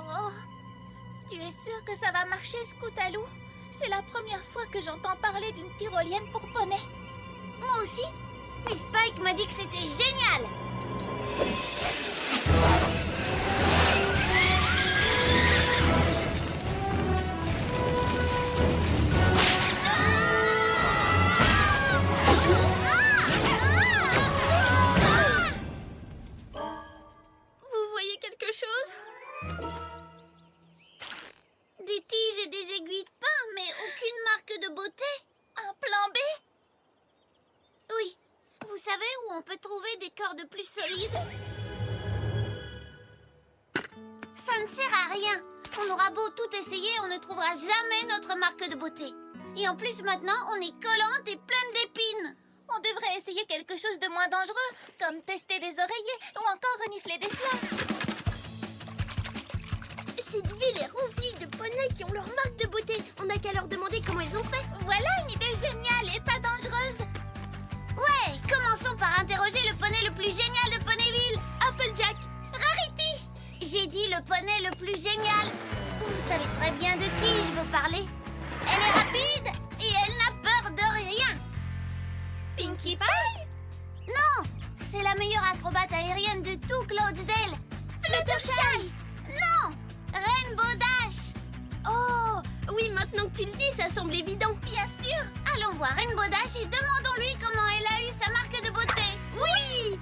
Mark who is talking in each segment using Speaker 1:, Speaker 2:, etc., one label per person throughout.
Speaker 1: Oh, tu es sûr que ça va marcher, Scootaloo? C'est la première fois que j'entends parler d'une tyrolienne pour poney.
Speaker 2: Moi aussi. Et Spike m'a dit que c'était génial.
Speaker 3: Vous voyez quelque chose?
Speaker 2: Des tiges et des aiguilles de pain, mais aucune marque de beauté.
Speaker 1: Un plan B?
Speaker 2: Oui. Vous savez où on peut trouver des cordes plus solides? Ça ne sert à rien. On aura beau tout essayer, on ne trouvera jamais notre marque de beauté. Et en plus, maintenant, on est collante et pleine d'épines.
Speaker 1: On devrait essayer quelque chose de moins dangereux, comme tester des oreillers ou encore renifler des fleurs.
Speaker 3: Cette ville est remplie de poneys qui ont leur marque de beauté. On n'a qu'à leur demander comment ils ont fait.
Speaker 1: Voilà une idée géniale et pas dangereuse.
Speaker 2: Ouais, commençons par interroger le poney le plus génial de Ponyville.
Speaker 3: Applejack.
Speaker 1: Rarity!
Speaker 2: J'ai dit le poney le plus génial. Vous savez très bien de qui je veux parler. Elle est rapide et elle n'a peur de rien.
Speaker 1: Pinkie Pie?
Speaker 2: Non, c'est la meilleure acrobate aérienne de tout Cloudsdale.
Speaker 1: Fluttershy!
Speaker 2: Non, Rainbow Dash.
Speaker 3: Oh, oui, maintenant que tu le dis, ça semble évident.
Speaker 1: Bien sûr!
Speaker 2: Allons voir Rainbow Dash et demandons-lui comment elle a eu sa marque de beauté. Oui.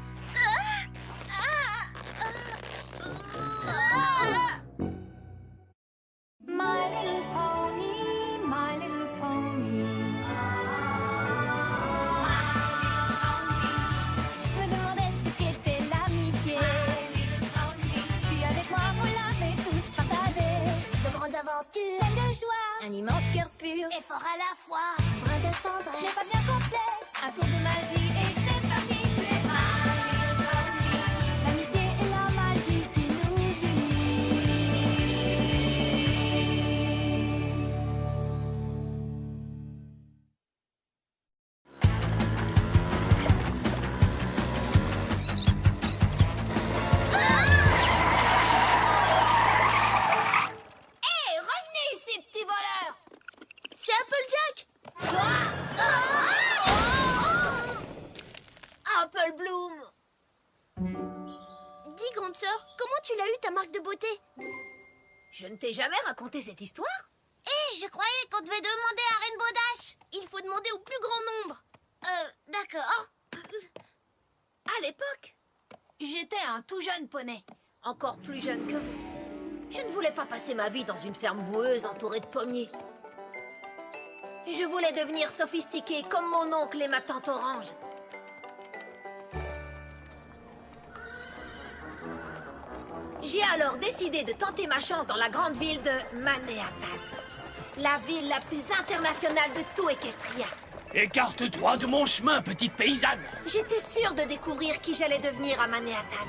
Speaker 4: My little pony, my little pony. Je me demandais ce qu'était l'amitié. Puis avec moi, vous l'avez tous partagé. De grandes aventures, pleines de joie, un immense cœur pur
Speaker 2: Et fort à la fois.
Speaker 4: brin de tendresse. Ce n'est pas bien complexe, un tour de magie et c'est parti. C'est My Little Pony. L'amitié et la magie qui nous unit.
Speaker 2: Hé, revenez ici, petits voleurs.
Speaker 3: C'est Applejack.
Speaker 2: Apple Bloom.
Speaker 3: Dis, grande sœur, comment tu l'as eu ta marque de beauté?
Speaker 5: Je ne t'ai jamais raconté cette histoire?
Speaker 2: Hé, je croyais qu'on devait demander à Rainbow Dash.
Speaker 3: Il faut demander au plus grand nombre.
Speaker 2: D'accord.
Speaker 5: À l'époque, j'étais un tout jeune poney, encore plus jeune que vous. Je ne voulais pas passer ma vie dans une ferme boueuse entourée de pommiers. Je voulais devenir sophistiquée comme mon oncle et ma tante Orange. J'ai alors décidé de tenter ma chance dans la grande ville de Manhattan, la ville la plus internationale de tout Equestria.
Speaker 6: Écarte-toi de mon chemin, petite paysanne.
Speaker 5: J'étais sûre de découvrir qui j'allais devenir à Manhattan.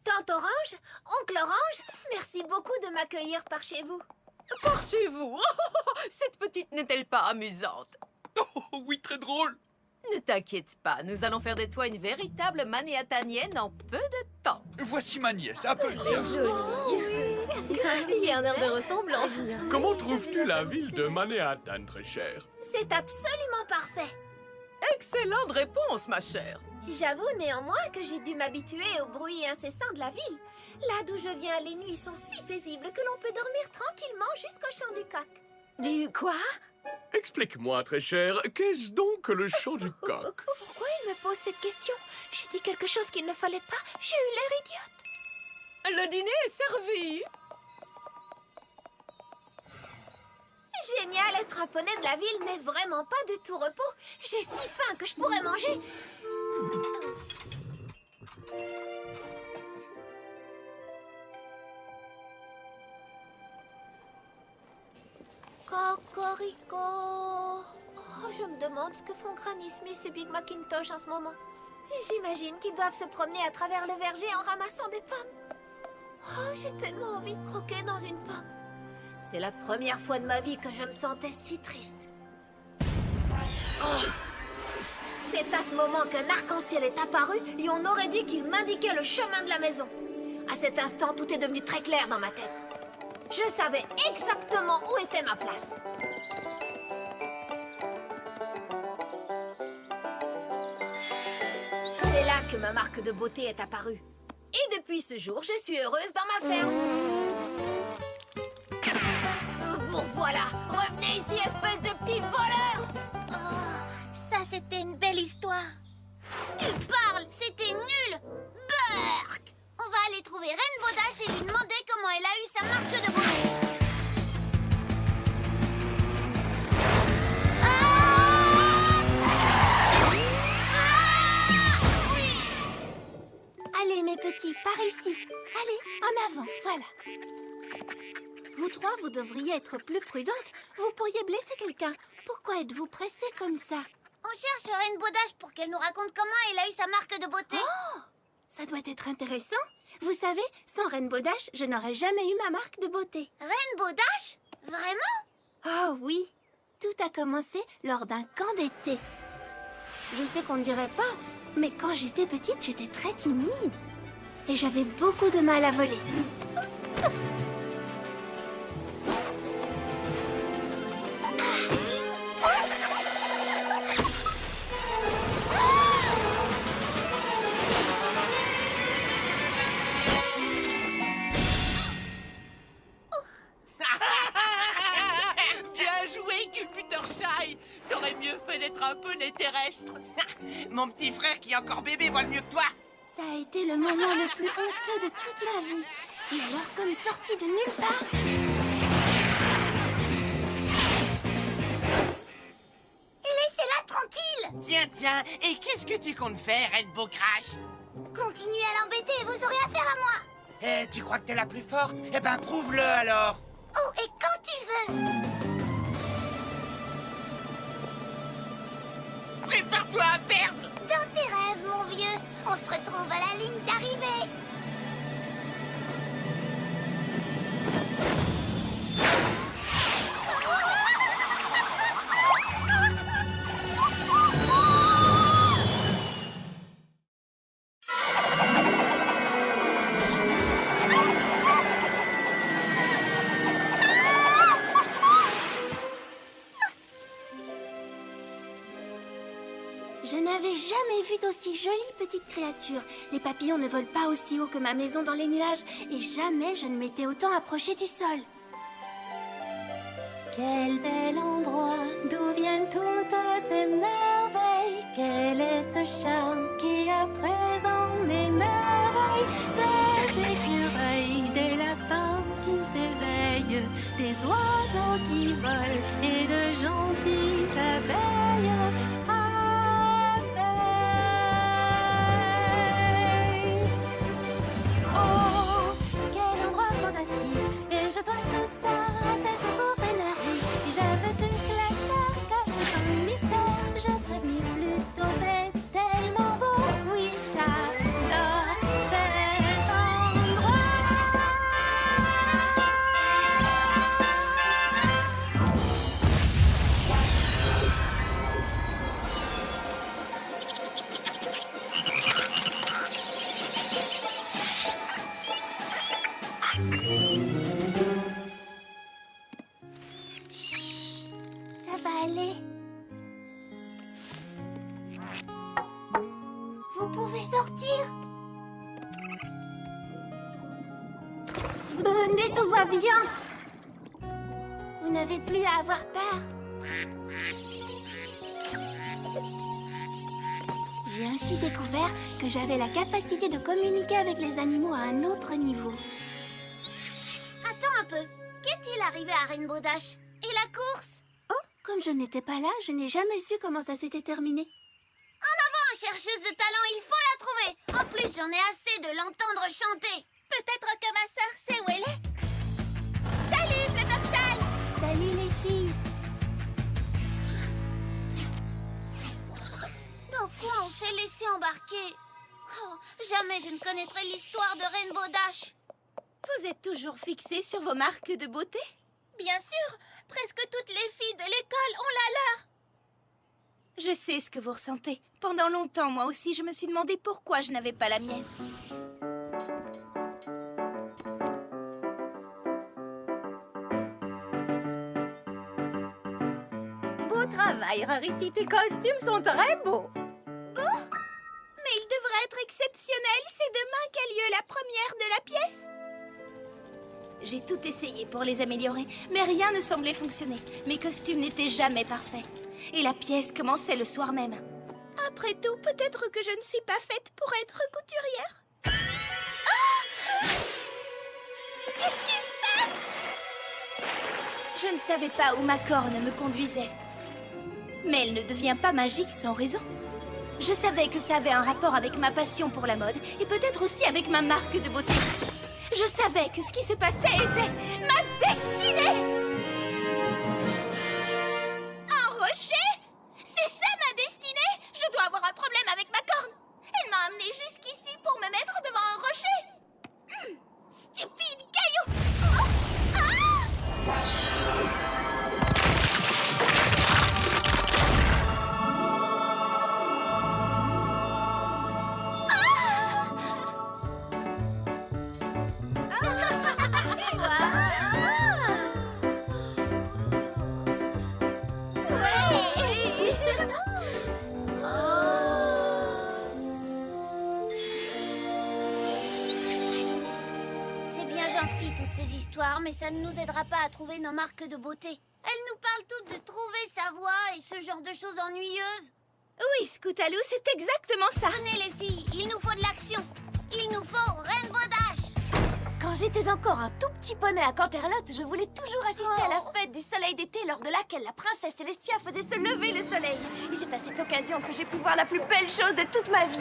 Speaker 5: Tante Orange, oncle Orange, merci beaucoup de m'accueillir par chez vous.
Speaker 7: Par chez vous. Cette petite n'est-elle pas amusante?
Speaker 6: Oh, oui, très drôle.
Speaker 7: Ne t'inquiète pas, nous allons faire de toi une véritable manhattanienne en peu de temps.
Speaker 6: Voici ma nièce, Applejack.
Speaker 3: Il y a un air de ressemblance.
Speaker 8: Comment trouves-tu la ville de Manhattan, très chère?
Speaker 5: C'est absolument parfait.
Speaker 7: Excellente réponse, ma chère.
Speaker 5: J'avoue néanmoins que j'ai dû m'habituer au bruit incessant de la ville. Là d'où je viens, les nuits sont si paisibles que l'on peut dormir tranquillement jusqu'au chant du coq.
Speaker 7: Du quoi?
Speaker 8: Explique-moi, très chère, qu'est-ce donc que le chant du coq?
Speaker 5: Pourquoi il me pose cette question? J'ai dit quelque chose qu'il ne fallait pas. J'ai eu l'air idiote.
Speaker 7: Le dîner est servi.
Speaker 5: Génial, être un poney de la ville n'est vraiment pas de tout repos. J'ai si faim que je pourrais manger. Cocorico. Oh, je me demande ce que font Granny Smith et Big Macintosh en ce moment. J'imagine qu'ils doivent se promener à travers le verger en ramassant des pommes. Oh, j'ai tellement envie de croquer dans une pomme. C'est la première fois de ma vie que je me sentais si triste. Oh, c'est C'est à ce moment qu'un arc-en-ciel est apparu et on aurait dit qu'il m'indiquait le chemin de la maison. À cet instant, tout est devenu très clair dans ma tête. Je savais exactement où était ma place. C'est là que ma marque de beauté est apparue. Et depuis ce jour, je suis heureuse dans ma ferme. Vous voilà! Revenez ici, espèce de petit voleur!
Speaker 1: Oh, ça, c'était une belle histoire.
Speaker 2: Tu parles, c'était nul. Burk! On va aller trouver Rainbow Dash et lui demander comment elle a eu sa marque de beauté.
Speaker 1: Allez, mes petits, par ici. Allez, en avant, voilà. Vous trois, vous devriez être plus prudentes. Vous pourriez blesser quelqu'un. Pourquoi êtes-vous pressés comme ça?
Speaker 2: On cherche Rainbow Dash pour qu'elle nous raconte comment elle a eu sa marque de beauté.
Speaker 1: Oh! Ça doit être intéressant. Vous savez, sans Rainbow Dash, je n'aurais jamais eu ma marque de beauté.
Speaker 2: Rainbow Dash? Vraiment?
Speaker 1: Oh oui, tout a commencé lors d'un camp d'été. Je sais qu'on ne dirait pas, mais quand j'étais petite, j'étais très timide. Et j'avais beaucoup de mal à voler.
Speaker 9: Bien joué, Culbutershy. T'aurais mieux fait d'être un poney terrestre. Mon petit frère qui est encore bébé vole mieux que toi.
Speaker 1: Ça a été le moment le plus honteux de toute ma vie. Et alors, comme sorti de nulle part...
Speaker 2: Laissez-la tranquille.
Speaker 9: Tiens, et qu'est-ce que tu comptes faire, Rainbow Crash?
Speaker 2: Continuez à l'embêter, vous aurez affaire à moi.
Speaker 9: Eh, tu crois que t'es la plus forte? Eh ben, prouve-le alors.
Speaker 2: Oh, et quand tu veux.
Speaker 9: Prépare-toi à perdre.
Speaker 2: Dans tes rêves, mon vieux. On se retrouve à la ligne d'arrivée.
Speaker 1: Je n'avais jamais vu d'aussi jolie petite créature. Les papillons ne volent pas aussi haut que ma maison dans les nuages et jamais je ne m'étais autant approchée du sol.
Speaker 4: Quel bel endroit, d'où viennent toutes ces merveilles? Quel est ce charme qui à présent m'émerveille? Des écureuils, des lapins qui s'éveillent, des oiseaux qui volent et de gentilles abeilles. Oh, quel endroit fantastique! Et je dois tout ça à cette course énergie. Si j'avais su que la terre cachait un mystère, je serais venue plus tôt. C'est tellement beau, oui, j'adore cet endroit.
Speaker 1: Ça va aller. Vous pouvez sortir.
Speaker 2: Venez, tout va bien.
Speaker 1: Vous n'avez plus à avoir peur. J'ai ainsi découvert que j'avais la capacité de communiquer avec les animaux à un autre niveau.
Speaker 2: Attends un peu. Qu'est-il arrivé à Rainbow Dash? Et la course?
Speaker 1: Oh, comme je n'étais pas là, je n'ai jamais su comment ça s'était terminé.
Speaker 2: Oh, chercheuse de talent, il faut la trouver. En plus, j'en ai assez de l'entendre chanter.
Speaker 1: Peut-être que ma sœur sait où elle est. Salut, Fluttershy! Salut les filles.
Speaker 2: Dans quoi on s'est laissé embarquer? Oh, jamais je ne connaîtrai l'histoire de Rainbow Dash.
Speaker 5: Vous êtes toujours fixés sur vos marques de beauté?
Speaker 1: Bien sûr, presque toutes les filles de l'école ont la leur.
Speaker 10: Je sais ce que vous ressentez. Pendant longtemps, moi aussi, je me suis demandé pourquoi je n'avais pas la mienne.
Speaker 4: Beau travail, Rarity. Tes costumes sont très beaux.
Speaker 10: Mais il devrait être exceptionnel. C'est demain qu'a lieu la première de la pièce. J'ai tout essayé pour les améliorer, mais rien ne semblait fonctionner. Mes costumes n'étaient jamais parfaits. Et la pièce commençait le soir même. Après tout, peut-être que je ne suis pas faite pour être couturière. Ah! Qu'est-ce qui se passe? Je ne savais pas où ma corne me conduisait. Mais elle ne devient pas magique sans raison. Je savais que ça avait un rapport avec ma passion pour la mode et peut-être aussi avec ma marque de beauté. Je savais que ce qui se passait était ma destinée! Un rocher? C'est ça ma destinée? Je dois avoir un problème avec ma corne. Elle m'a amenée jusqu'ici pour me mettre devant un rocher. Stupide caillou! Oh! Ah!
Speaker 2: C'est bien gentil toutes ces histoires, mais ça ne nous aidera pas à trouver nos marques de beauté. Elles nous parlent toutes de trouver sa voie et ce genre de choses ennuyeuses.
Speaker 10: Oui, Scootaloo, c'est exactement ça.
Speaker 2: Venez les filles, il nous faut de l'action. Il nous faut Rainbow Dash.
Speaker 3: Quand j'étais encore un tout petit poney à Canterlot, je voulais toujours assister à la fête du soleil d'été lors de laquelle la princesse Célestia faisait se lever le soleil. Et c'est à cette occasion que j'ai pu voir la plus belle chose de toute ma vie.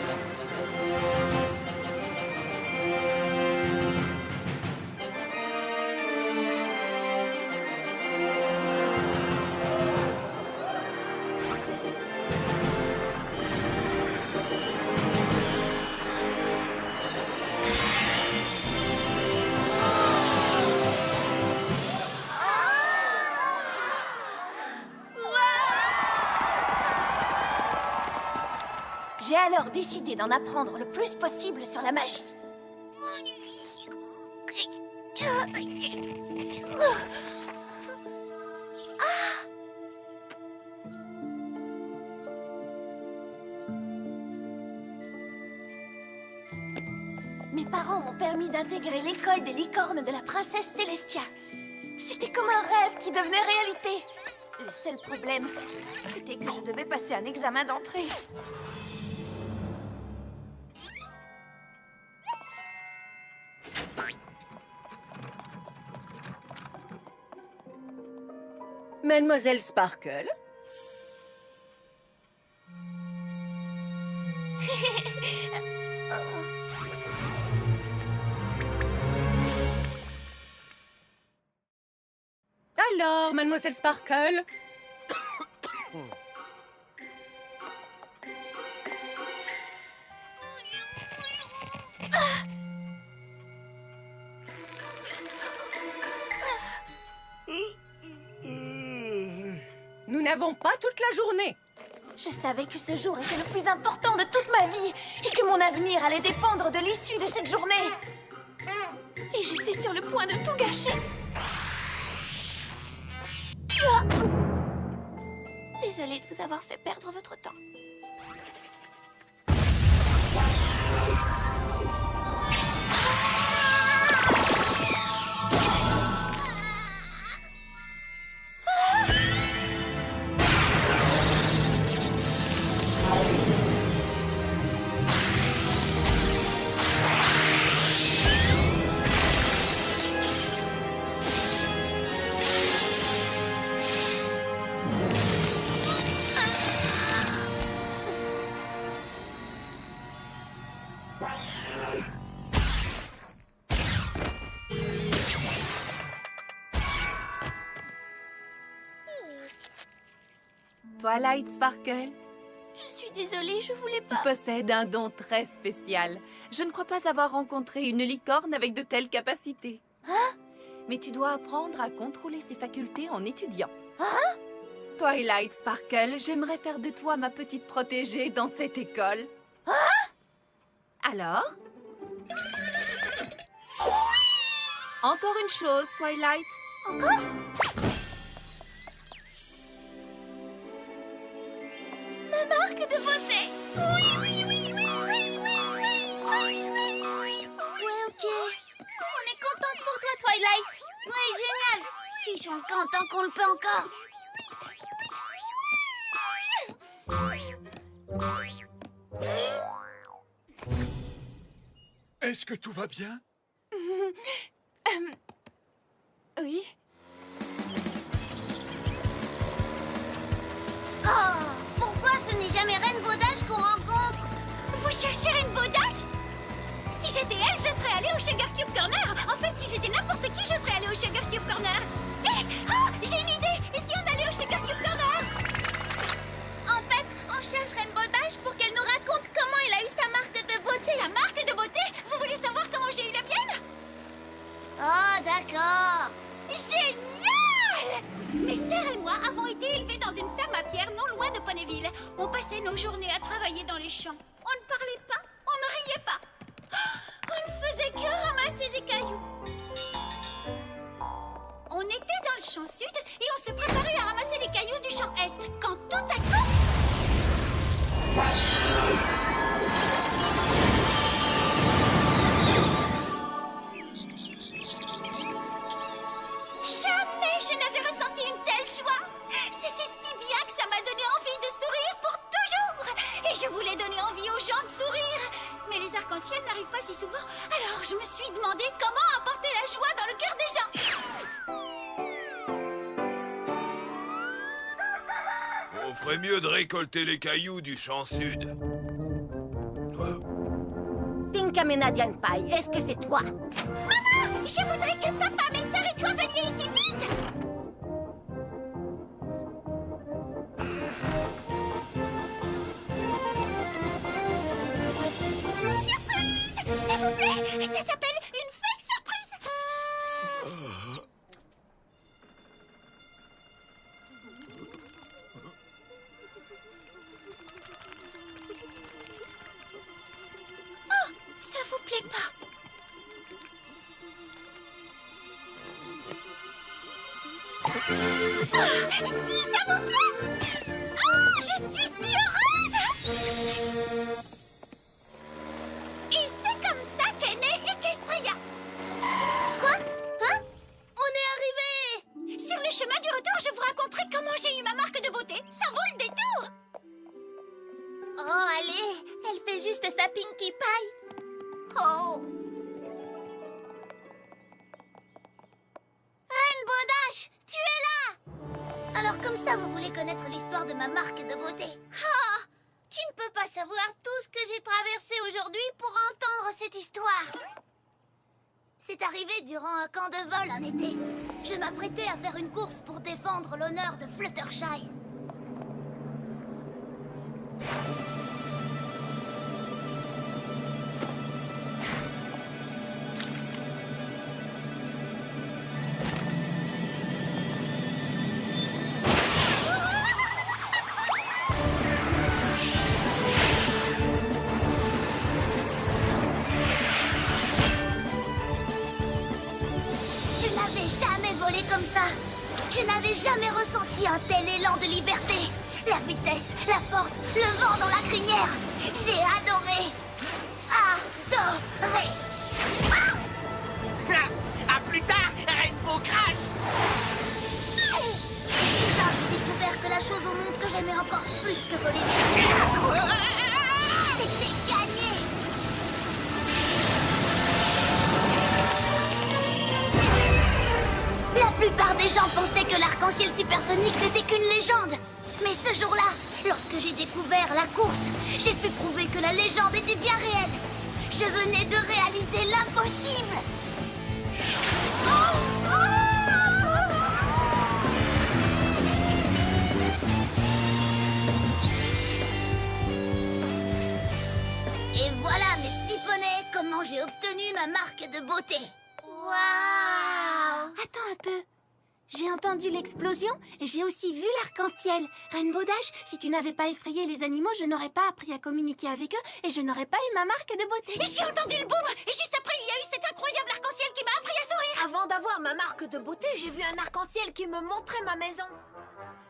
Speaker 3: J'ai alors décidé d'en apprendre le plus possible sur la magie. Mes parents m'ont permis d'intégrer l'école des licornes de la princesse Célestia. C'était comme un rêve qui devenait réalité. Le seul problème, c'était que je devais passer un examen d'entrée.
Speaker 4: Mademoiselle Sparkle? Alors, Mademoiselle Sparkle? Nous n'avons pas toute la journée.
Speaker 3: Je savais que ce jour était le plus important de toute ma vie et que mon avenir allait dépendre de l'issue de cette journée. Et j'étais sur le point de tout gâcher. Désolée de vous avoir fait perdre votre temps.
Speaker 7: Twilight Sparkle,
Speaker 3: Je suis désolée, je voulais
Speaker 7: tu
Speaker 3: pas.
Speaker 7: possèdes un don très spécial. Je ne crois pas avoir rencontré une licorne avec de telles capacités. Mais tu dois apprendre à contrôler ses facultés en étudiant. Twilight Sparkle, j'aimerais faire de toi ma petite protégée dans cette école. Alors? Encore une chose, Twilight.
Speaker 2: Encore?
Speaker 3: Ma marque de beauté.
Speaker 2: Oui, ok. On est contente pour toi, Twilight. Ouais, génial. Fichons le camp tant qu'on le peut encore.
Speaker 6: Est-ce que tout va bien?
Speaker 3: Oui.
Speaker 2: Oh, pourquoi ce n'est jamais Rainbow Dash qu'on rencontre?
Speaker 10: Vous cherchez Rainbow Dash? Si j'étais elle, je serais allée au Sugar Cube Corner. En fait, si j'étais n'importe qui, je serais allée au Sugar Cube Corner. J'ai une idée. Et si on allait au Sugar Cube Corner?
Speaker 2: En fait, on cherche Rainbow Dash pour qu'elle nous raconte comment elle a eu sa marque de beauté.
Speaker 10: Sa marque de beauté? Vous voulez savoir comment j'ai eu la mienne?
Speaker 2: Oh, d'accord.
Speaker 10: Génial! Mes sœurs et moi avons été élevés dans une ferme à pierre non loin de Ponyville. On passait nos journées à travailler dans les champs. On ne parlait pas, on ne riait pas. On ne faisait que ramasser des cailloux. On était dans le champ sud et on se préparait à ramasser les cailloux du champ est quand tout à coup... Jamais je n'avais ressenti une telle joie. C'était si bien que ça m'a donné envie de sourire pour toujours. Et je voulais donner envie aux gens de sourire. Mais les arcs-en-ciel n'arrivent pas si souvent. Alors je me suis demandé comment apporter la joie dans le cœur des gens.
Speaker 8: On ferait mieux de récolter les cailloux du champ sud.
Speaker 3: Pinkamena Pie, est-ce que c'est toi?
Speaker 10: Maman, je voudrais que papa, mes sœurs et toi veniez ici vite. Surprise! S'il vous plaît, ça s'appelle une fête surprise. Oh, ça vous plaît pas? Si, ça vous plaît! Oh, je suis si heureuse! Et c'est comme ça qu'est née Equestria. Quoi? Hein? On est arrivé! Sur le chemin du retour, je vous raconterai comment j'ai eu ma marque de beauté. Ça vaut le détour!
Speaker 2: Oh, allez, elle fait juste sa Pinkie Pie.
Speaker 10: Oh!
Speaker 2: Rainbow Dash, tu es là! Alors comme ça, vous voulez connaître l'histoire de ma marque de beauté? Ah! Tu ne peux pas savoir tout ce que j'ai traversé aujourd'hui pour entendre cette histoire. C'est arrivé durant un camp de vol un été. Je m'apprêtais à faire une course pour défendre l'honneur de Fluttershy. Je n'avais jamais volé comme ça. Je n'avais jamais ressenti un tel élan de liberté. La vitesse, la force, le vent dans la crinière. J'ai adoré. Adoré.
Speaker 9: À plus tard, Rainbow Crash.
Speaker 2: Putain, j'ai découvert que la chose au monde que j'aimais encore plus que voler. C'était gagné. La plupart des gens pensaient que l'arc-en-ciel supersonique n'était qu'une légende. Mais ce jour-là, lorsque j'ai découvert la course, j'ai pu prouver que la légende était bien réelle. Je venais de réaliser l'impossible. Et voilà, mes petits poneys, comment j'ai obtenu ma marque de beauté. Waouh!
Speaker 1: Attends un peu. J'ai entendu l'explosion et j'ai aussi vu l'arc-en-ciel. Rainbow Dash, si tu n'avais pas effrayé les animaux, je n'aurais pas appris à communiquer avec eux et je n'aurais pas eu ma marque de beauté.
Speaker 2: Et j'ai entendu le boom. Et juste après, il y a eu cet incroyable arc-en-ciel qui m'a appris à sourire.
Speaker 5: Avant d'avoir ma marque de beauté, j'ai vu un arc-en-ciel qui me montrait ma maison.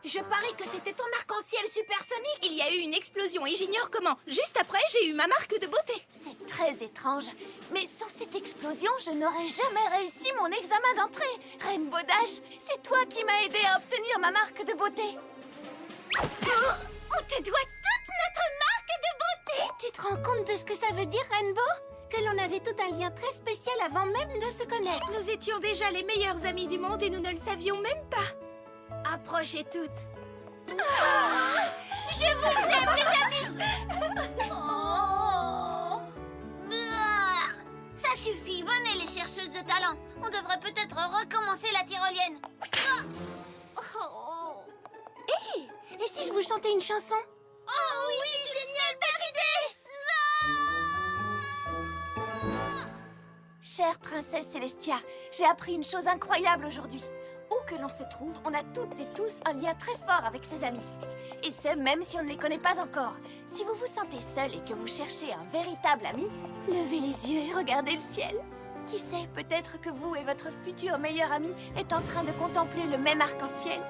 Speaker 5: Je parie que c'était ton arc-en-ciel supersonique.
Speaker 10: Il y a eu une explosion et j'ignore comment. Juste après, j'ai eu ma marque de beauté.
Speaker 3: C'est très étrange. Mais sans cette explosion, je n'aurais jamais réussi mon examen d'entrée. Rainbow Dash, c'est toi qui m'as aidé à obtenir ma marque de beauté.
Speaker 2: On te doit toute notre marque de beauté.
Speaker 1: Tu te rends compte de ce que ça veut dire, Rainbow? Que l'on avait tout un lien très spécial avant même de se connaître.
Speaker 10: Nous étions déjà les meilleurs amis du monde et nous ne le savions même pas.
Speaker 5: Approchez toutes.
Speaker 2: Je vous aime, les amis. Ça suffit, venez les chercheuses de talent. On devrait peut-être recommencer la tyrolienne.
Speaker 1: Et si je vous chantais une chanson?
Speaker 2: Oh oui, génial, belle idée.
Speaker 3: Chère princesse Célestia, j'ai appris une chose incroyable aujourd'hui. Où que l'on se trouve, on a toutes et tous un lien très fort avec ses amis. Et ce, même si on ne les connaît pas encore. Si vous vous sentez seul et que vous cherchez un véritable ami, levez les yeux et regardez le ciel. Qui sait, peut-être que vous et votre futur meilleur ami êtes en train de contempler le même arc-en-ciel.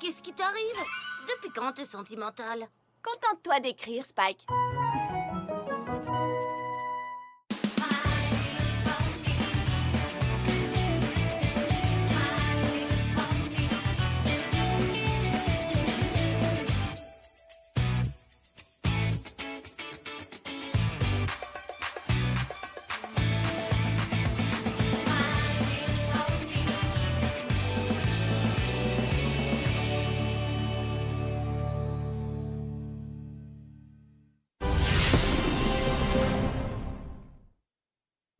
Speaker 2: Qu'est-ce qui t'arrive? Depuis quand t'es sentimentale?
Speaker 3: Contente-toi d'écrire, Spike.